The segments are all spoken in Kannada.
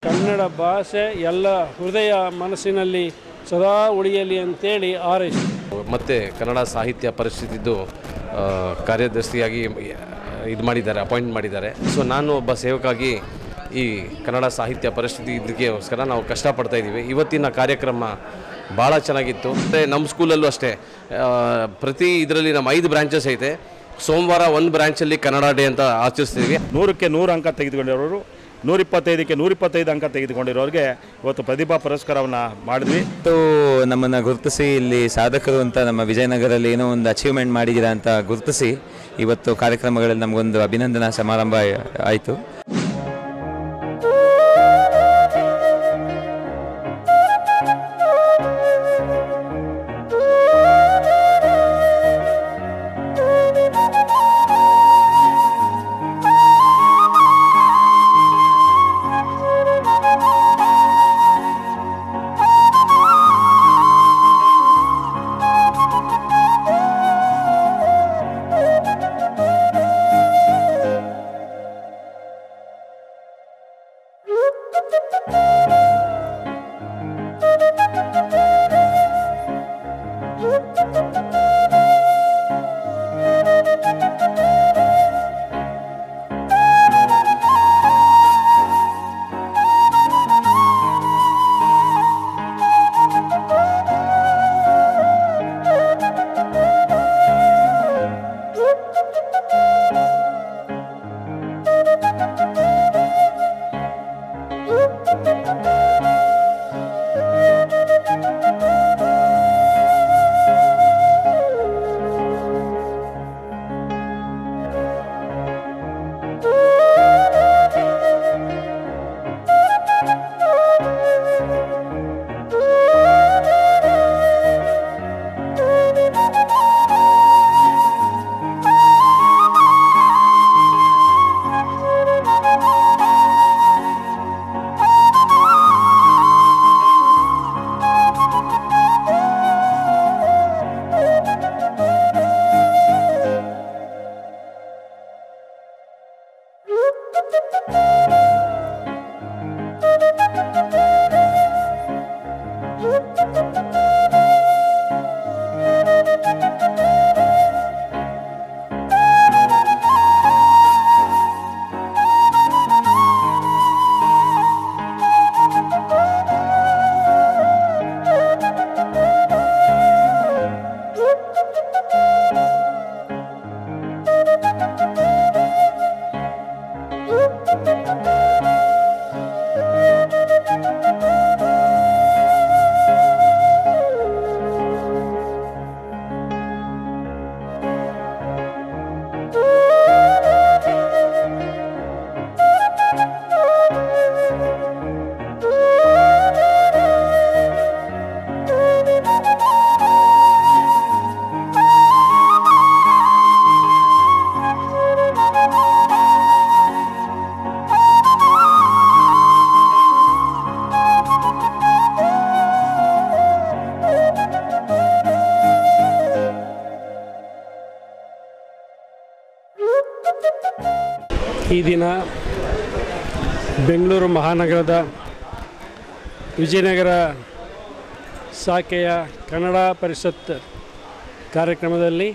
ಕನ್ನಡ ಭಾಷೆ ಎಲ್ಲ ಹೃದಯ ಮನಸ್ಸಿನಲ್ಲಿ ಸದಾ ಉಳಿಯಲಿ ಅಂತೇಳಿ ಹಾರೈಸ್ತೀನಿ. ಮತ್ತು ಕನ್ನಡ ಸಾಹಿತ್ಯ ಪರಿಷತ್ತಿದ್ದು ಕಾರ್ಯದರ್ಶಿಯಾಗಿ ಇದು ಮಾಡಿದ್ದಾರೆ, ಅಪಾಯಿಂಟ್ ಮಾಡಿದ್ದಾರೆ. ಸೊ ನಾನು ಒಬ್ಬ ಸೇವಕಾಗಿ ಈ ಕನ್ನಡ ಸಾಹಿತ್ಯ ಪರಿಸ್ಥಿತಿ ಇದಕ್ಕೋಸ್ಕರ ನಾವು ಕಷ್ಟಪಡ್ತಾ ಇದ್ದೀವಿ. ಇವತ್ತಿನ ಕಾರ್ಯಕ್ರಮ ಭಾಳ ಚೆನ್ನಾಗಿತ್ತು. ಮತ್ತು ನಮ್ಮ ಸ್ಕೂಲಲ್ಲೂ ಅಷ್ಟೇ ಪ್ರತಿ ಇದರಲ್ಲಿ ನಮ್ಮ 5 ಬ್ರಾಂಚಸ್ ಐತೆ. ಸೋಮವಾರ ಒಂದು ಬ್ರಾಂಚಲ್ಲಿ ಕನ್ನಡ ಡೇ ಅಂತ ಆಚರಿಸ್ತೀವಿ. 100ಕ್ಕೆ 100 ಅಂಕ ತೆಗೆದುಕೊಂಡಿರೋರು, 125ಕ್ಕೆ 125 ಅಂಕ ತೆಗೆದುಕೊಂಡಿರೋರಿಗೆ ಇವತ್ತು ಪ್ರತಿಭಾ ಪುರಸ್ಕಾರವನ್ನು ಮಾಡಿದ್ವಿ. ಇವತ್ತು ನಮ್ಮನ್ನು ಗುರುತಿಸಿ ಇಲ್ಲಿ ಸಾಧಕರು ಅಂತ ನಮ್ಮ ವಿಜಯನಗರಲ್ಲಿ ಏನೋ ಒಂದು ಅಚೀವ್ಮೆಂಟ್ ಮಾಡಿದ್ದೀರಾ ಅಂತ ಗುರುತಿಸಿ ಇವತ್ತು ಕಾರ್ಯಕ್ರಮಗಳಲ್ಲಿ ನಮಗೊಂದು ಅಭಿನಂದನಾ ಸಮಾರಂಭ ಆಯಿತು. ಈ ದಿನ ಬೆಂಗಳೂರು ಮಹಾನಗರದ ವಿಜಯನಗರ ಶಾಖೆಯ ಕನ್ನಡ ಪರಿಷತ್ ಕಾರ್ಯಕ್ರಮದಲ್ಲಿ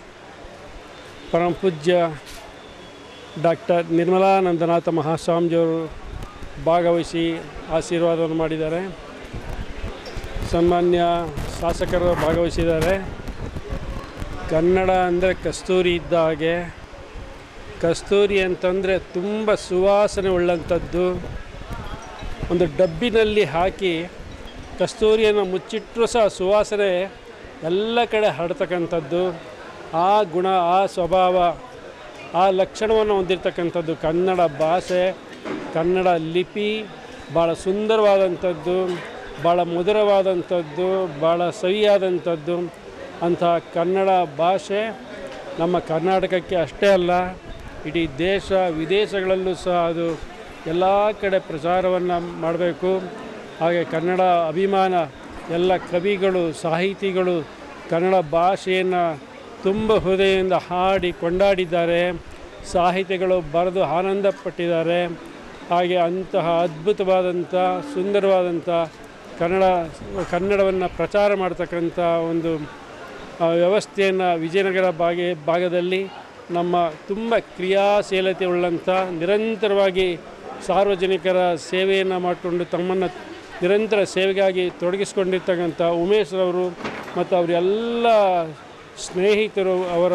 ಪರಮ ಪೂಜ್ಯ ಡಾಕ್ಟರ್ ನಿರ್ಮಲಾನಂದನಾಥ ಮಹಾಸ್ವಾಮೀಜಿಯವರು ಭಾಗವಹಿಸಿ ಆಶೀರ್ವಾದವನ್ನು ಮಾಡಿದ್ದಾರೆ. ಸನ್ಮಾನ್ಯ ಶಾಸಕರು ಭಾಗವಹಿಸಿದ್ದಾರೆ. ಕನ್ನಡ ಅಂದರೆ ಕಸ್ತೂರಿ ಇದ್ದ ಹಾಗೆ. ಕಸ್ತೂರಿ ಅಂತಂದರೆ ತುಂಬ ಸುವಾಸನೆ ಉಳ್ಳಂಥದ್ದು. ಒಂದು ಡಬ್ಬಿನಲ್ಲಿ ಹಾಕಿ ಕಸ್ತೂರಿಯನ್ನು ಮುಚ್ಚಿಟ್ಟರೂ ಸಹ ಸುವಾಸನೆ ಎಲ್ಲ ಕಡೆ ಹರಡ್ತಕ್ಕಂಥದ್ದು. ಆ ಗುಣ, ಆ ಸ್ವಭಾವ, ಆ ಲಕ್ಷಣವನ್ನು ಹೊಂದಿರತಕ್ಕಂಥದ್ದು ಕನ್ನಡ ಭಾಷೆ, ಕನ್ನಡ ಲಿಪಿ ಭಾಳ ಸುಂದರವಾದಂಥದ್ದು, ಭಾಳ ಮಧುರವಾದಂಥದ್ದು, ಭಾಳ ಸವಿಯಾದಂಥದ್ದು. ಅಂಥ ಕನ್ನಡ ಭಾಷೆ ನಮ್ಮ ಕರ್ನಾಟಕಕ್ಕೆ ಅಷ್ಟೇ ಅಲ್ಲ, ಇಡೀ ದೇಶ ವಿದೇಶಗಳಲ್ಲೂ ಸಹ ಅದು ಎಲ್ಲ ಕಡೆ ಪ್ರಚಾರವನ್ನು ಮಾಡಬೇಕು. ಹಾಗೆ ಕನ್ನಡ ಅಭಿಮಾನ ಎಲ್ಲ ಕವಿಗಳು, ಸಾಹಿತಿಗಳು ಕನ್ನಡ ಭಾಷೆಯನ್ನು ತುಂಬ ಹೃದಯದಿಂದ ಹಾಡಿ ಕೊಂಡಾಡಿದ್ದಾರೆ. ಸಾಹಿತಿಗಳು ಬರೆದು ಆನಂದಪಟ್ಟಿದ್ದಾರೆ. ಹಾಗೆ ಅಂತಹ ಅದ್ಭುತವಾದಂಥ ಸುಂದರವಾದಂಥ ಕನ್ನಡವನ್ನು ಪ್ರಚಾರ ಮಾಡ್ತಕ್ಕಂಥ ಒಂದು ವ್ಯವಸ್ಥೆಯನ್ನು ವಿಜಯನಗರ ಭಾಗದಲ್ಲಿ ನಮ್ಮ ತುಂಬ ಕ್ರಿಯಾಶೀಲತೆ ಉಳ್ಳಂಥ ನಿರಂತರವಾಗಿ ಸಾರ್ವಜನಿಕರ ಸೇವೆಯನ್ನು ಮಾಡಿಕೊಂಡು ತಮ್ಮನ್ನು ನಿರಂತರ ಸೇವೆಗಾಗಿ ತೊಡಗಿಸಿಕೊಂಡಿರ್ತಕ್ಕಂಥ ಉಮೇಶ್ ಅವರು ಮತ್ತು ಅವರೆಲ್ಲ ಸ್ನೇಹಿತರು, ಅವರ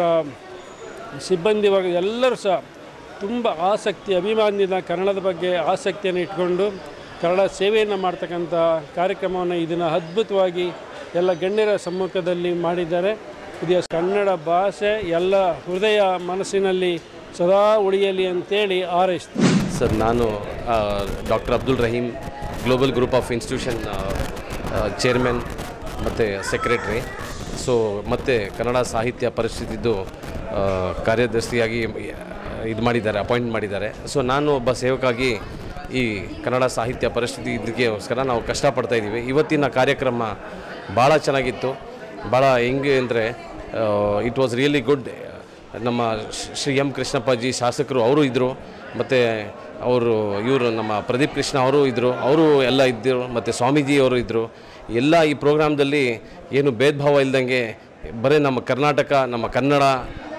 ಸಿಬ್ಬಂದಿ ವರ್ಗ ಎಲ್ಲರೂ ಸಹ ತುಂಬ ಆಸಕ್ತಿ ಅಭಿಮಾನದಿಂದ ಕನ್ನಡದ ಬಗ್ಗೆ ಆಸಕ್ತಿಯನ್ನು ಇಟ್ಕೊಂಡು ಕನ್ನಡ ಸೇವೆಯನ್ನು ಮಾಡ್ತಕ್ಕಂಥ ಕಾರ್ಯಕ್ರಮವನ್ನು ಇದನ್ನು ಅದ್ಭುತವಾಗಿ ಎಲ್ಲ ಗಣ್ಯರ ಸಮ್ಮುಖದಲ್ಲಿ ಮಾಡಿದ್ದಾರೆ. ಇದು ಕನ್ನಡ ಭಾಷೆ ಎಲ್ಲ ಹೃದಯ ಮನಸ್ಸಿನಲ್ಲಿ ಸದಾ ಉಳಿಯಲಿ ಅಂತೇಳಿ ಹಾರೈಸ್ತೀನಿ. ಸರ್, ನಾನು doctor Abdul Rahim, global group of institution chairman ಮತ್ತು ಸೆಕ್ರೆಟ್ರಿ. ಮತ್ತು ಕನ್ನಡ ಸಾಹಿತ್ಯ ಪರಿಷತ್ತಿದ್ದು ಕಾರ್ಯದರ್ಶಿಯಾಗಿ ಇದು ಮಾಡಿದ್ದಾರೆ, ಅಪಾಯಿಂಟ್ ಮಾಡಿದ್ದಾರೆ. ನಾನು ಒಬ್ಬ ಸೇವಕಾಗಿ ಈ ಕನ್ನಡ ಸಾಹಿತ್ಯ ಪರಿಸ್ಥಿತಿ ಇದಕ್ಕೋಸ್ಕರ ನಾವು ಕಷ್ಟಪಡ್ತಾಯಿದ್ದೀವಿ. ಇವತ್ತಿನ ಕಾರ್ಯಕ್ರಮ ಭಾಳ ಚೆನ್ನಾಗಿತ್ತು. ಭಾಳ ಹೆಂಗೆ ಅಂದರೆ ಇಟ್ ವಾಸ್ ರಿಯಲಿ ಗುಡ್. ನಮ್ಮ ಶ್ರೀ ಎಂ ಕೃಷ್ಣಪ್ಪಾಜಿ ಶಾಸಕರು ಅವರು ಇದ್ದರು, ಮತ್ತು ಇವರು ನಮ್ಮ ಪ್ರದೀಪ್ ಕೃಷ್ಣ ಅವರು ಇದ್ದರು, ಅವರು ಎಲ್ಲ ಇದ್ದರು, ಮತ್ತು ಸ್ವಾಮೀಜಿ ಅವರು ಇದ್ದರು. ಎಲ್ಲ ಈ ಪ್ರೋಗ್ರಾಮ್ದಲ್ಲಿ ಏನು ಭೇದ ಭಾವ ಇಲ್ದಂಗೆ ಬರೀ ನಮ್ಮ ಕರ್ನಾಟಕ, ನಮ್ಮ ಕನ್ನಡ,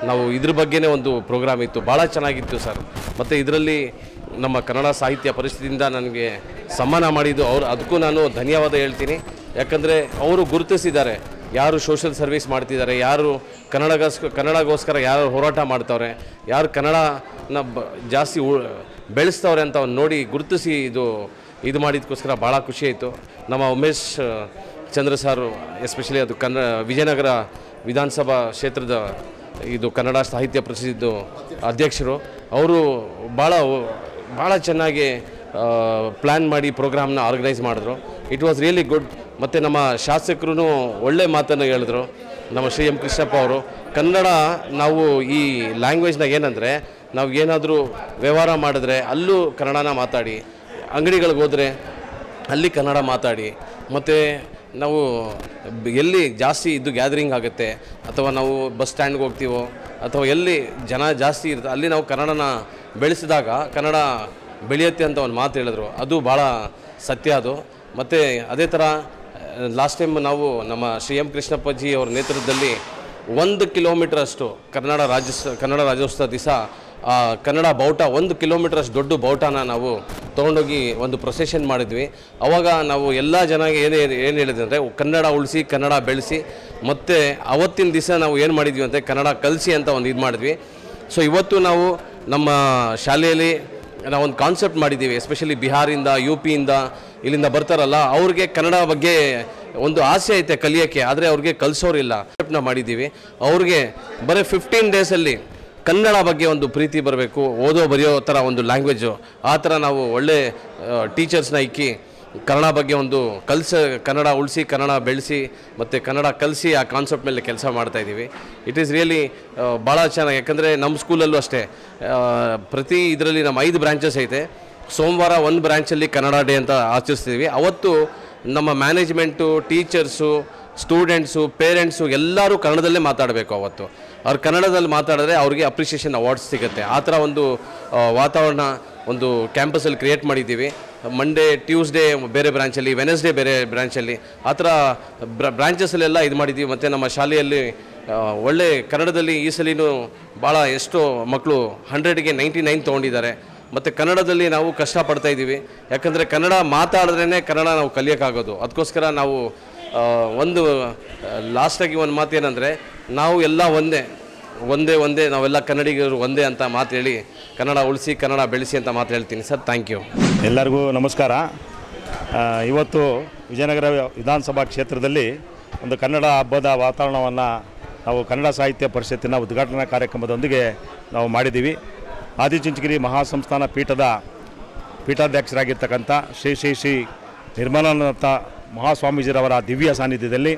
ನಾವು ಇದ್ರ ಬಗ್ಗೆನೇ ಒಂದು ಪ್ರೋಗ್ರಾಮ್ ಇತ್ತು. ಭಾಳ ಚೆನ್ನಾಗಿತ್ತು ಸರ್. ಮತ್ತು ಇದರಲ್ಲಿ ನಮ್ಮ ಕನ್ನಡ ಸಾಹಿತ್ಯ ಪರಿಸ್ಥಿತಿಯಿಂದ ನನಗೆ ಸನ್ಮಾನ ಮಾಡಿದ್ದು ಅದಕ್ಕೂ ನಾನು ಧನ್ಯವಾದ ಹೇಳ್ತೀನಿ. ಯಾಕಂದರೆ ಅವರು ಗುರುತಿಸಿದ್ದಾರೆ ಯಾರು ಸೋಷಲ್ ಸರ್ವಿಸ್ ಮಾಡ್ತಿದ್ದಾರೆ, ಯಾರು ಕನ್ನಡಗೋಸ್ಕರ ಯಾರು ಹೋರಾಟ ಮಾಡ್ತವ್ರೆ, ಯಾರು ಕನ್ನಡನ ಜಾಸ್ತಿ ಬೆಳೆಸ್ತವ್ರೆ ಅಂತ ನೋಡಿ ಗುರುತಿಸಿ ಇದು ಮಾಡಿದ್ದಕ್ಕೋಸ್ಕರ ಭಾಳ ಖುಷಿ ಆಯಿತು. ನಮ್ಮ ಉಮೇಶ್ ಚಂದ್ರ ಸಾರು ಎಸ್ಪೆಷಲಿ ಅದು ವಿಜಯನಗರ ವಿಧಾನಸಭಾ ಕ್ಷೇತ್ರದ ಇದು ಕನ್ನಡ ಸಾಹಿತ್ಯ ಪರಿಷತ್ತಿದ್ದು ಅಧ್ಯಕ್ಷರು, ಅವರು ಭಾಳ ಚೆನ್ನಾಗಿ ಪ್ಲ್ಯಾನ್ ಮಾಡಿ ಪ್ರೋಗ್ರಾಮ್ನ ಆರ್ಗನೈಸ್ ಮಾಡಿದ್ರು. It was really good. ಮತ್ತು ನಮ್ಮ ಶಾಸಕರು ಒಳ್ಳೆ ಮಾತನ್ನು ಹೇಳಿದ್ರು. ನಮ್ಮ ಶ್ರೀ ಎಂ ಕೃಷ್ಣಪ್ಪ ಅವರು ಕನ್ನಡ ನಾವು ಈ ಲ್ಯಾಂಗ್ವೇಜ್ನಾಗ ಏನಂದರೆ ನಾವು ಏನಾದರೂ ವ್ಯವಹಾರ ಮಾಡಿದ್ರೆ ಅಲ್ಲೂ ಕನ್ನಡನ ಮಾತಾಡಿ, ಅಂಗಡಿಗಳಿಗೆ ಹೋದರೆ ಅಲ್ಲಿ ಕನ್ನಡ ಮಾತಾಡಿ, ಮತ್ತು ನಾವು ಎಲ್ಲಿ ಜಾಸ್ತಿ ಗ್ಯಾದರಿಂಗ್ ಆಗುತ್ತೆ ಅಥವಾ ನಾವು ಬಸ್ ಸ್ಟ್ಯಾಂಡ್ಗೆ ಹೋಗ್ತೀವೋ ಅಥವಾ ಎಲ್ಲಿ ಜನ ಜಾಸ್ತಿ ಇರುತ್ತೆ ಅಲ್ಲಿ ನಾವು ಕನ್ನಡನ ಬೆಳೆಸಿದಾಗ ಕನ್ನಡ ಬೆಳೆಯುತ್ತೆ ಅಂತ ಒಂದು ಮಾತು ಹೇಳಿದ್ರು. ಅದು ಭಾಳ ಸತ್ಯ ಅದು. ಮತ್ತು ಅದೇ ಥರ ಲಾಸ್ಟ್ ಟೈಮ್ ನಾವು ನಮ್ಮ ಶ್ರೀ ಎಂ ಕೃಷ್ಣಪ್ಪಾಜಿ ಅವ್ರ ನೇತೃತ್ವದಲ್ಲಿ 1 ಕಿಲೋಮೀಟ್ರಷ್ಟು ಕನ್ನಡ ರಾಜ್ಯೋತ್ಸವ ದಿವಸ ಕನ್ನಡ ಬಾವುಟ 1 ಕಿಲೋಮೀಟ್ರಷ್ಟು ದೊಡ್ಡ ಬಾವುಟನ ನಾವು ತೊಗೊಂಡೋಗಿ ಒಂದು ಪ್ರೊಸೆಷನ್ ಮಾಡಿದ್ವಿ. ಆವಾಗ ನಾವು ಎಲ್ಲ ಜನಗೆ ಏನು ಹೇಳಿದ್ವಿ ಅಂದರೆ ಕನ್ನಡ ಉಳಿಸಿ, ಕನ್ನಡ ಬೆಳೆಸಿ, ಮತ್ತು ಅವತ್ತಿನ ದಿವಸ ನಾವು ಏನು ಮಾಡಿದ್ವಿ ಅಂದರೆ ಕನ್ನಡ ಕಲಿಸಿ ಅಂತ ಒಂದು ಇದು ಮಾಡಿದ್ವಿ. ಇವತ್ತು ನಾವು ನಮ್ಮ ಶಾಲೆಯಲ್ಲಿ ನಾವೊಂದು ಕಾನ್ಸೆಪ್ಟ್ ಮಾಡಿದ್ದೀವಿ. ಎಸ್ಪೆಷಲಿ ಬಿಹಾರಿಂದ, ಯು ಪಿಯಿಂದ ಇಲ್ಲಿಂದ ಬರ್ತಾರಲ್ಲ, ಅವ್ರಿಗೆ ಕನ್ನಡ ಬಗ್ಗೆ ಒಂದು ಆಸೆ ಐತೆ ಕಲಿಯೋಕ್ಕೆ, ಆದರೆ ಅವ್ರಿಗೆ ಕಲಿಸೋರಿಲ್ಲ. ಕಾನ್ಸೆಪ್ಟ್ನ ಮಾಡಿದ್ದೀವಿ. ಅವ್ರಿಗೆ ಬರೀ 15 ಡೇಸಲ್ಲಿ ಕನ್ನಡ ಬಗ್ಗೆ ಒಂದು ಪ್ರೀತಿ ಬರಬೇಕು, ಬರೆಯೋ ಥರ ಒಂದು ಲ್ಯಾಂಗ್ವೇಜು, ಆ ಥರ ನಾವು ಒಳ್ಳೆ ಟೀಚರ್ಸ್ನ ಇಕ್ಕಿ ಕನ್ನಡ ಬಗ್ಗೆ ಒಂದು ಕನ್ನಡ ಉಳಿಸಿ, ಕನ್ನಡ ಬೆಳೆಸಿ ಮತ್ತು ಕನ್ನಡ ಕಲಿಸಿ ಆ ಕಾನ್ಸೆಪ್ಟ್ ಮೇಲೆ ಕೆಲಸ ಮಾಡ್ತಾಯಿದ್ದೀವಿ. ಇಟ್ ಈಸ್ ರಿಯಲಿ ಭಾಳ ಚೆನ್ನಾಗಿ. ಯಾಕಂದರೆ ನಮ್ಮ ಸ್ಕೂಲಲ್ಲೂ ಅಷ್ಟೇ ಪ್ರತಿ ಇದರಲ್ಲಿ ನಮ್ಮ 5 ಬ್ರಾಂಚಸ್ ಐತೆ. ಸೋಮವಾರ ಒಂದು ಬ್ರಾಂಚಲ್ಲಿ ಕನ್ನಡ ಡೇ ಅಂತ ಆಚರಿಸ್ತೀವಿ. ಅವತ್ತು ನಮ್ಮ ಮ್ಯಾನೇಜ್ಮೆಂಟು, ಟೀಚರ್ಸು, ಸ್ಟೂಡೆಂಟ್ಸು, ಪೇರೆಂಟ್ಸು ಎಲ್ಲರೂ ಕನ್ನಡದಲ್ಲೇ ಮಾತಾಡಬೇಕು. ಅವತ್ತು ಅವ್ರು ಕನ್ನಡದಲ್ಲಿ ಮಾತಾಡಿದ್ರೆ ಅವ್ರಿಗೆ ಅಪ್ರಿಷಿಯೇಷನ್ ಅವಾರ್ಡ್ಸ್ ಸಿಗುತ್ತೆ. ಆ ಥರ ಒಂದು ವಾತಾವರಣ ಒಂದು ಕ್ಯಾಂಪಸಲ್ಲಿ ಕ್ರಿಯೇಟ್ ಮಾಡಿದ್ದೀವಿ. ಮಂಡೇ, ಟ್ಯೂಸ್ಡೇ ಬೇರೆ ಬ್ರಾಂಚಲ್ಲಿ, ವೆನೆಸ್ಡೇ ಬೇರೆ ಬ್ರಾಂಚಲ್ಲಿ, ಆ ಥರ ಬ್ರಾಂಚಸ್ಸಲ್ಲೆಲ್ಲ ಇದು ಮಾಡಿದ್ದೀವಿ. ಮತ್ತು ನಮ್ಮ ಶಾಲೆಯಲ್ಲಿ ಒಳ್ಳೆ ಕನ್ನಡದಲ್ಲಿ ಈ ಸಲಿನೂ ಭಾಳ ಎಷ್ಟೋ ಮಕ್ಕಳು 100ಗೆ 99 ತೊಗೊಂಡಿದ್ದಾರೆ. ಮತ್ತು ಕನ್ನಡದಲ್ಲಿ ನಾವು ಕಷ್ಟಪಡ್ತಾಯಿದ್ದೀವಿ. ಯಾಕಂದರೆ ಕನ್ನಡ ಮಾತಾಡಿದ್ರೇ ಕನ್ನಡ ನಾವು ಕಲಿಯೋಕ್ಕಾಗೋದು. ಅದಕ್ಕೋಸ್ಕರ ನಾವು ಒಂದು ಲಾಸ್ಟಾಗಿ ಒಂದು ಮಾತು ಏನಂದರೆ, ನಾವು ಎಲ್ಲ ಒಂದೇ ನಾವೆಲ್ಲ ಕನ್ನಡಿಗರು ಒಂದೇ ಅಂತ ಮಾತು ಹೇಳಿ ಕನ್ನಡ ಉಳಿಸಿ, ಕನ್ನಡ ಬೆಳೆಸಿ ಅಂತ ಮಾತು ಹೇಳ್ತೀನಿ ಸರ್. Thank you. ಎಲ್ಲರಿಗೂ ನಮಸ್ಕಾರ. ಇವತ್ತು ವಿಜಯನಗರ ವಿಧಾನಸಭಾ ಕ್ಷೇತ್ರದಲ್ಲಿ ಒಂದು ಕನ್ನಡ ಹಬ್ಬದ ವಾತಾವರಣವನ್ನು ನಾವು ಕನ್ನಡ ಸಾಹಿತ್ಯ ಪರಿಷತ್ತಿನ ಉದ್ಘಾಟನಾ ಕಾರ್ಯಕ್ರಮದೊಂದಿಗೆ ನಾವು ಮಾಡಿದ್ದೀವಿ. ಆದಿಚುಂಚನಗಿರಿ ಮಹಾಸಂಸ್ಥಾನ ಪೀಠಾಧ್ಯಕ್ಷರಾಗಿರ್ತಕ್ಕಂಥ ಶ್ರೀ ನಿರ್ಮಲಾನಂದ ಮಹಾಸ್ವಾಮೀಜಿರವರ ದಿವ್ಯ ಸಾನ್ನಿಧ್ಯದಲ್ಲಿ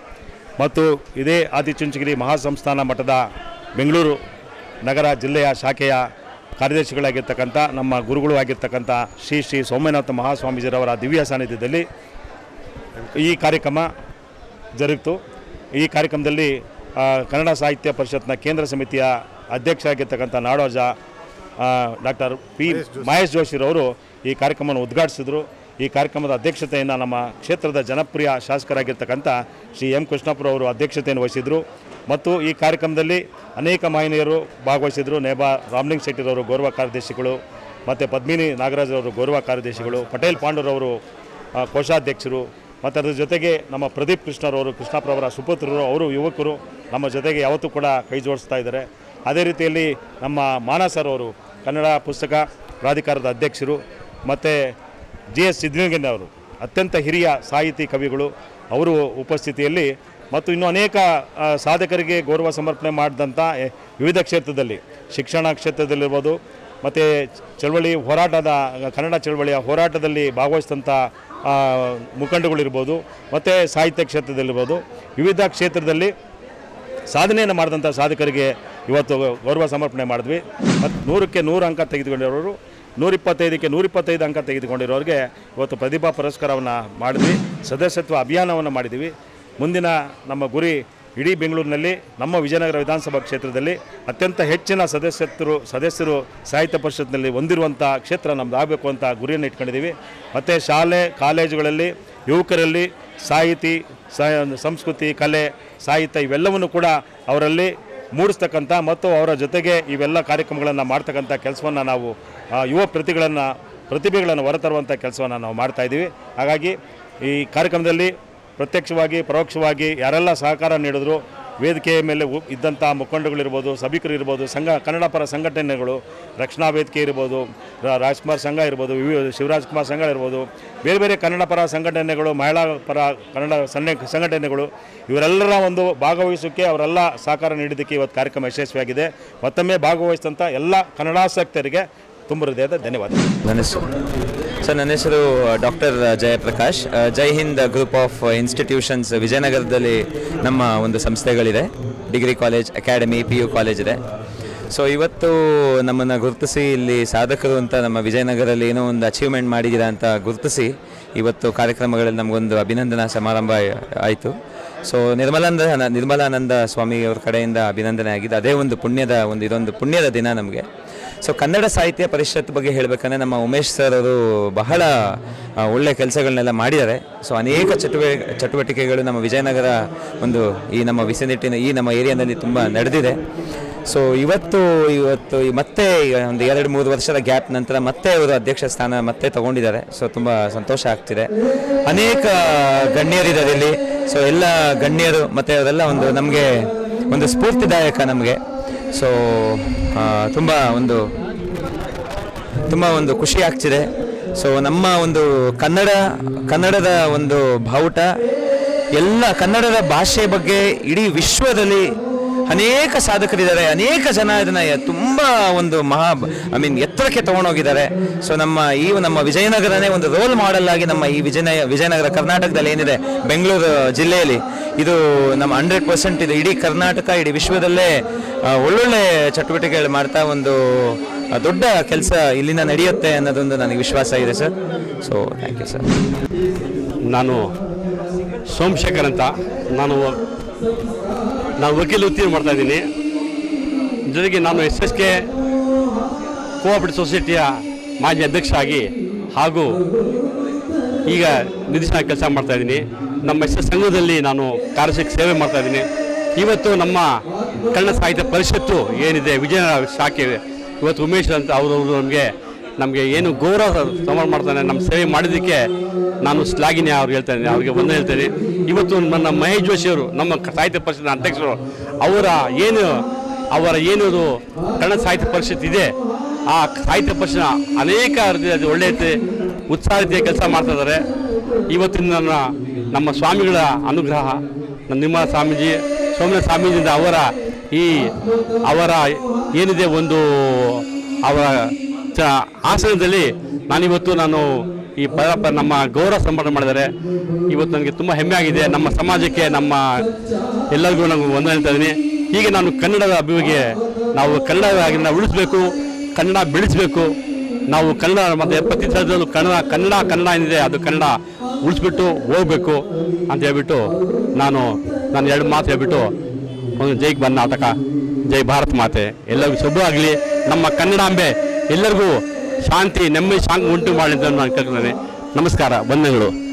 ಮತ್ತು ಇದೇ ಆದಿಚುಂಚನಗಿರಿ ಮಹಾಸಂಸ್ಥಾನ ಮಠದ ಬೆಂಗಳೂರು ನಗರ ಜಿಲ್ಲೆಯ ಶಾಖೆಯ ಕಾರ್ಯದರ್ಶಿಗಳಾಗಿರ್ತಕ್ಕಂಥ ನಮ್ಮ ಗುರುಗಳು ಆಗಿರ್ತಕ್ಕಂಥ ಶ್ರೀ ಸೋಮನಾಥ ಮಹಾಸ್ವಾಮೀಜಿರವರ ದಿವ್ಯ ಸಾನ್ನಿಧ್ಯದಲ್ಲಿ ಈ ಕಾರ್ಯಕ್ರಮ ಜರುಗಿತು. ಈ ಕಾರ್ಯಕ್ರಮದಲ್ಲಿ ಕನ್ನಡ ಸಾಹಿತ್ಯ ಪರಿಷತ್ನ ಕೇಂದ್ರ ಸಮಿತಿಯ ಅಧ್ಯಕ್ಷರಾಗಿರ್ತಕ್ಕಂಥ ನಾಡೋಜ ಡಾಕ್ಟರ್ ಮಹೇಶ್ ಜೋಶಿರವರು ಈ ಕಾರ್ಯಕ್ರಮವನ್ನು ಉದ್ಘಾಟಿಸಿದರು. ಈ ಕಾರ್ಯಕ್ರಮದ ಅಧ್ಯಕ್ಷತೆಯನ್ನು ನಮ್ಮ ಕ್ಷೇತ್ರದ ಜನಪ್ರಿಯ ಶಾಸಕರಾಗಿರ್ತಕ್ಕಂಥ ಶ್ರೀ ಎಂ ಕೃಷ್ಣಪ್ಪರು ಅವರು ಅಧ್ಯಕ್ಷತೆಯನ್ನು ವಹಿಸಿದರು. ಮತ್ತು ಈ ಕಾರ್ಯಕ್ರಮದಲ್ಲಿ ಅನೇಕ ಮಹಿಳೆಯರು ಭಾಗವಹಿಸಿದರು. ನೇಬಾ ರಾಮಲಿಂಗ್ ಶೆಟ್ಟಿರವರು ಗೌರವ ಕಾರ್ಯದರ್ಶಿಗಳು, ಮತ್ತು ಪದ್ಮಿನಿ ನಾಗರಾಜರವರು ಗೌರವ ಕಾರ್ಯದರ್ಶಿಗಳು, ಪಟೇಲ್ ಪಾಂಡೂರವರು ಕೋಶಾಧ್ಯಕ್ಷರು, ಮತ್ತು ಅದರ ಜೊತೆಗೆ ನಮ್ಮ ಪ್ರದೀಪ್ ಕೃಷ್ಣರವರು, ಕೃಷ್ಣಪ್ಪರವರ ಸುಪುತ್ರರು, ಅವರು ಯುವಕರು ನಮ್ಮ ಜೊತೆಗೆ ಯಾವತ್ತೂ ಕೂಡ ಕೈ ಜೋಡಿಸ್ತಾ ಇದ್ದಾರೆ. ಅದೇ ರೀತಿಯಲ್ಲಿ ನಮ್ಮ ಮಾನಸರ್ ಅವರು ಕನ್ನಡ ಪುಸ್ತಕ ಪ್ರಾಧಿಕಾರದ ಅಧ್ಯಕ್ಷರು, ಮತ್ತು GS ಸಿದ್ದಲಿಂಗಯ್ಯ ಅವರು ಅತ್ಯಂತ ಹಿರಿಯ ಸಾಹಿತಿ ಕವಿಗಳು, ಅವರು ಉಪಸ್ಥಿತಿಯಲ್ಲಿ ಮತ್ತು ಇನ್ನೂ ಅನೇಕ ಸಾಧಕರಿಗೆ ಗೌರವ ಸಮರ್ಪಣೆ ಮಾಡಿದಂಥ ವಿವಿಧ ಕ್ಷೇತ್ರದಲ್ಲಿ, ಶಿಕ್ಷಣ ಕ್ಷೇತ್ರದಲ್ಲಿರ್ಬೋದು, ಮತ್ತು ಚಳವಳಿ ಹೋರಾಟದ ಕನ್ನಡ ಚಳವಳಿಯ ಹೋರಾಟದಲ್ಲಿ ಭಾಗವಹಿಸಿದಂಥ ಮುಖಂಡಗಳಿರ್ಬೋದು, ಮತ್ತು ಸಾಹಿತ್ಯ ಕ್ಷೇತ್ರದಲ್ಲಿರ್ಬೋದು, ವಿವಿಧ ಕ್ಷೇತ್ರದಲ್ಲಿ ಸಾಧನೆಯನ್ನು ಮಾಡಿದಂಥ ಸಾಧಕರಿಗೆ ಇವತ್ತು ಗೌರವ ಸಮರ್ಪಣೆ ಮಾಡಿದ್ವಿ. ಮತ್ತು 100ಕ್ಕೆ 100 ಅಂಕ ತೆಗೆದುಕೊಂಡಿರೋರು, 125ಕ್ಕೆ 125 ಅಂಕ ತೆಗೆದುಕೊಂಡಿರೋರಿಗೆ ಇವತ್ತು ಪ್ರತಿಭಾ ಪುರಸ್ಕಾರವನ್ನು ಮಾಡಿದ್ವಿ. ಸದಸ್ಯತ್ವ ಅಭಿಯಾನವನ್ನು ಮಾಡಿದ್ದೀವಿ. ಮುಂದಿನ ನಮ್ಮ ಗುರಿ ಇಡೀ ಬೆಂಗಳೂರಿನಲ್ಲಿ ನಮ್ಮ ವಿಜಯನಗರ ವಿಧಾನಸಭಾ ಕ್ಷೇತ್ರದಲ್ಲಿ ಅತ್ಯಂತ ಹೆಚ್ಚಿನ ಸದಸ್ಯರು ಸಾಹಿತ್ಯ ಪರಿಷತ್ನಲ್ಲಿ ಹೊಂದಿರುವಂಥ ಕ್ಷೇತ್ರ ನಮ್ಮದು ಆಗಬೇಕು ಅಂತ ಗುರಿಯನ್ನು ಇಟ್ಕೊಂಡಿದ್ದೀವಿ. ಮತ್ತು ಶಾಲೆ ಕಾಲೇಜುಗಳಲ್ಲಿ ಯುವಕರಲ್ಲಿ ಸಾಹಿತಿ, ಸಂಸ್ಕೃತಿ, ಕಲೆ, ಸಾಹಿತ್ಯ ಇವೆಲ್ಲವನ್ನು ಕೂಡ ಅವರಲ್ಲಿ ಮೂಡಿಸ್ತಕ್ಕಂಥ ಮತ್ತು ಅವರ ಜೊತೆಗೆ ಇವೆಲ್ಲ ಕಾರ್ಯಕ್ರಮಗಳನ್ನು ಮಾಡ್ತಕ್ಕಂಥ ಕೆಲಸವನ್ನು ನಾವು ಯುವ ಪ್ರತಿಭೆಗಳನ್ನು ಹೊರತರುವಂಥ ಕೆಲಸವನ್ನು ನಾವು ಮಾಡ್ತಾಯಿದ್ದೀವಿ. ಹಾಗಾಗಿ ಈ ಕಾರ್ಯಕ್ರಮದಲ್ಲಿ ಪ್ರತ್ಯಕ್ಷವಾಗಿ ಪರೋಕ್ಷವಾಗಿ ಯಾರೆಲ್ಲ ಸಹಕಾರ ನೀಡಿದ್ರು, ವೇದಿಕೆಯ ಮೇಲೆ ಇದ್ದಂಥ ಮುಖಂಡಗಳಿರ್ಬೋದು, ಸಭಿಕರು ಇರ್ಬೋದು, ಕನ್ನಡ ಪರ ಸಂಘಟನೆಗಳು, ರಕ್ಷಣಾ ವೇದಿಕೆ ಇರ್ಬೋದು, ರಾಜ್ಕುಮಾರ್ ಸಂಘ ಇರ್ಬೋದು, ಶಿವರಾಜ್ ಕುಮಾರ್ ಸಂಘ ಇರ್ಬೋದು, ಬೇರೆ ಬೇರೆ ಕನ್ನಡ ಪರ ಸಂಘಟನೆಗಳು, ಮಹಿಳಾ ಪರ ಕನ್ನಡ ಸಂಘಟನೆಗಳು, ಇವರೆಲ್ಲರ ಒಂದು ಭಾಗವಹಿಸೋಕ್ಕೆ ಅವರೆಲ್ಲ ಸಹಕಾರ ನೀಡಿದ್ದಕ್ಕೆ ಇವತ್ತು ಕಾರ್ಯಕ್ರಮ ಯಶಸ್ವಿಯಾಗಿದೆ. ಮತ್ತೊಮ್ಮೆ ಭಾಗವಹಿಸಿದಂಥ ಎಲ್ಲ ಕನ್ನಡಾಸಕ್ತರಿಗೆ ತುಂಬ ಹೃದಯದ ಧನ್ಯವಾದ. ನನ್ನ ಹೆಸರು doctor Jayaprakash. Jai Hind group of institutions ವಿಜಯನಗರದಲ್ಲಿ ನಮ್ಮ ಒಂದು ಸಂಸ್ಥೆಗಳಿದೆ. Degree college, academy, PU college ಇದೆ. ಸೊ ಇವತ್ತು ನಮ್ಮನ್ನು ಗುರುತಿಸಿ ಇಲ್ಲಿ ಸಾಧಕರು ಅಂತ ನಮ್ಮ ವಿಜಯನಗರಲ್ಲಿ ಏನೋ ಒಂದು ಅಚೀವ್ಮೆಂಟ್ ಮಾಡಿದ್ದೀರಾ ಅಂತ ಗುರುತಿಸಿ ಇವತ್ತು ಕಾರ್ಯಕ್ರಮಗಳಲ್ಲಿ ನಮಗೊಂದು ಅಭಿನಂದನಾ ಸಮಾರಂಭ ಆಯಿತು. ಸೊ ನಿರ್ಮಲಾನಂದ ಸ್ವಾಮಿಯವ್ರ ಕಡೆಯಿಂದ ಅಭಿನಂದನೆ ಆಗಿದೆ. ಅದೇ ಒಂದು ಇದೊಂದು ಪುಣ್ಯದ ದಿನ ನಮಗೆ. ಸೊ ಕನ್ನಡ ಸಾಹಿತ್ಯ ಪರಿಷತ್ ಬಗ್ಗೆ ಹೇಳಬೇಕಂದ್ರೆ ನಮ್ಮ ಉಮೇಶ್ ಸರ್ ಅವರು ಬಹಳ ಒಳ್ಳೆಯ ಕೆಲಸಗಳನ್ನೆಲ್ಲ ಮಾಡಿದ್ದಾರೆ. ಸೊ ಅನೇಕ ಚಟುವಟಿಕೆಗಳು ನಮ್ಮ ವಿಜಯನಗರ ಈ ನಮ್ಮ ವಿಸಿನಿಟಿನ ಈ ನಮ್ಮ ಏರಿಯಾನಲ್ಲಿ ತುಂಬ ನಡೆದಿದೆ. ಸೊ ಇವತ್ತು ಮತ್ತೆ ಒಂದು 2-3 ವರ್ಷದ ಗ್ಯಾಪ್ ನಂತರ ಮತ್ತೆ ಅವರು ಅಧ್ಯಕ್ಷ ಸ್ಥಾನ ಮತ್ತೆ ತಗೊಂಡಿದ್ದಾರೆ. ಸೊ ತುಂಬ ಸಂತೋಷ ಆಗ್ತಿದೆ. ಅನೇಕ ಗಣ್ಯರಿದ್ದಾರೆ ಇಲ್ಲಿ. ಸೊ ಎಲ್ಲ ಗಣ್ಯರು ಮತ್ತು ಅವರೆಲ್ಲ ನಮಗೆ ಒಂದು ಸ್ಫೂರ್ತಿದಾಯಕ ನಮಗೆ. ಸೊ ತುಂಬ ಖುಷಿ ಆಗ್ತಿದೆ. ಸೊ ನಮ್ಮ ಕನ್ನಡದ ಒಂದು ಬಾವುಟ ಎಲ್ಲ ಕನ್ನಡದ ಭಾಷೆ ಬಗ್ಗೆ ಇಡೀ ವಿಶ್ವದಲ್ಲಿ ಅನೇಕ ಸಾಧಕರಿದ್ದಾರೆ. ಅನೇಕ ಜನ ಇದನ್ನು ತುಂಬ ಎತ್ತರಕ್ಕೆ ತೊಗೊಂಡೋಗಿದ್ದಾರೆ. ಸೊ ನಮ್ಮ ವಿಜಯನಗರನೇ ಒಂದು ರೋಲ್ ಮಾಡೆಲ್ ಆಗಿ ನಮ್ಮ ಈ ವಿಜಯನಗರ ಕರ್ನಾಟಕದಲ್ಲಿ ಏನಿದೆ, ಬೆಂಗಳೂರು ಜಿಲ್ಲೆಯಲ್ಲಿ ಇದು ನಮ್ಮ 100% ಇದು ಇಡೀ ಕರ್ನಾಟಕ, ಇಡೀ ವಿಶ್ವದಲ್ಲೇ ಒಳ್ಳೊಳ್ಳೆ ಚಟುವಟಿಕೆಗಳು ಮಾಡ್ತಾ ಒಂದು ದೊಡ್ಡ ಕೆಲಸ ಇಲ್ಲಿಂದ ನಡೆಯುತ್ತೆ ಅನ್ನೋದೊಂದು ನನಗೆ ವಿಶ್ವಾಸ ಇದೆ sir. So thank you sir. ನಾನು ಸೋಮಶೇಖರ್ ಅಂತ, ನಾನು ವಕೀಲ ವೃತ್ತಿ ಮಾಡ್ತಾಯಿದ್ದೀನಿ. ಜೊತೆಗೆ ನಾನು SSK ಕೋಆಪರೇಟಿವ್ ಸೊಸೈಟಿಯ ಮಾಜಿ ಅಧ್ಯಕ್ಷ ಆಗಿ ಹಾಗೂ ಈಗ ನಿರ್ದೇಶನ ಕೆಲಸ ಮಾಡ್ತಾಯಿದ್ದೀನಿ. ನಮ್ಮ SS ಸಂಘದಲ್ಲಿ ನಾನು ಕಾರ್ಯಶಕ್ತಿ ಸೇವೆ ಮಾಡ್ತಾಯಿದ್ದೀನಿ. ಇವತ್ತು ನಮ್ಮ ಕನ್ನಡ ಸಾಹಿತ್ಯ ಪರಿಷತ್ತು ಏನಿದೆ ವಿಜಯನಗರ ಶಾಖೆ, ಇವತ್ತು ಉಮೇಶ್ ಅಂತ ಅವರು ನಮಗೆ ಏನು ಗೌರವ ಸಮರ್ಪಣೆ ಮಾಡ್ತಾನೆ, ನಮ್ಮ ಸೇವೆ ಮಾಡಿದ್ದಕ್ಕೆ ನಾನು ಶ್ಲಾಘಿನಿ ಅವ್ರಿಗೆ ಹೇಳ್ತೇನೆ, ಅವ್ರಿಗೆ ಒಂದೇ ಹೇಳ್ತೇನೆ. ಇವತ್ತು ನನ್ನ ಮಹೇಶ್ ಜೋಶಿ ಅವರು ನಮ್ಮ ಸಾಹಿತ್ಯ ಪರಿಷತ್ತಿನ ಅಧ್ಯಕ್ಷರು, ಅವರ ಏನು ಕನ್ನಡ ಸಾಹಿತ್ಯ ಪರಿಷತ್ ಇದೆ, ಆ ಸಾಹಿತ್ಯ ಪರಿಷತ್ ಅನೇಕ ಒಳ್ಳೆಯ ಉತ್ಸಾಹ ರೀತಿಯ ಕೆಲಸ ಮಾಡ್ತಾ ಇದ್ದಾರೆ. ಇವತ್ತಿನ ನಮ್ಮ ಸ್ವಾಮಿಗಳ ಅನುಗ್ರಹ, ನಿರ್ಮಲ ಸ್ವಾಮೀಜಿ, ಸೋಮನಾಥ ಸ್ವಾಮೀಜಿಯಿಂದ ಅವರ ಏನಿದೆ ಅವರ ಆಸನದಲ್ಲಿ ನಾನು ಈ ನಮ್ಮ ಗೌರವ ಸಮರ್ಪಣೆ ಮಾಡಿದ್ದಾರೆ. ಇವತ್ತು ನನಗೆ ತುಂಬ ಹೆಮ್ಮೆ ಆಗಿದೆ. ನಮ್ಮ ಸಮಾಜಕ್ಕೆ, ನಮ್ಮ ಎಲ್ಲರಿಗೂ ನಾನು ವಂದನೆ ಹೇಳ್ತಾ ಇದ್ದೀನಿ. ಹೀಗೆ ನಾನು ಕನ್ನಡದ ಅಭಿವೃದ್ಧಿಗೆ ನಾವು ಕನ್ನಡ ಉಳಿಸಬೇಕು, ಕನ್ನಡ ಬೆಳೆಸಬೇಕು. ನಾವು ಕನ್ನಡ ಮತ್ತು ಪ್ರತಿ ಸ್ಥಳದಲ್ಲೂ ಕನ್ನಡ ಏನಿದೆ ಅದು ಕನ್ನಡ ಉಳಿಸ್ಬಿಟ್ಟು ಹೋಗಬೇಕು ಅಂತ ಹೇಳ್ಬಿಟ್ಟು ನಾನು 2 ಮಾತು ಹೇಳ್ಬಿಟ್ಟು ಒಂದು ಜೈ ಕರ್ನಾಟಕ, ಜೈ ಭಾರತ ಮಾತೆ, ಎಲ್ಲರಿಗೂ ಶುಭ ಆಗಲಿ. ನಮ್ಮ ಕನ್ನಡಾಂಬೆ ಎಲ್ಲರಿಗೂ ಶಾಂತಿ ನೆಮ್ಮದಿ ಶಾಂತಿ ಉಂಟು ಮಾಡಿ ಅಂತ ನಾನು ಕೇಳ್ಕೊಳ್ತೇನೆ. ನಮಸ್ಕಾರ, ವಂದನೆಗಳು.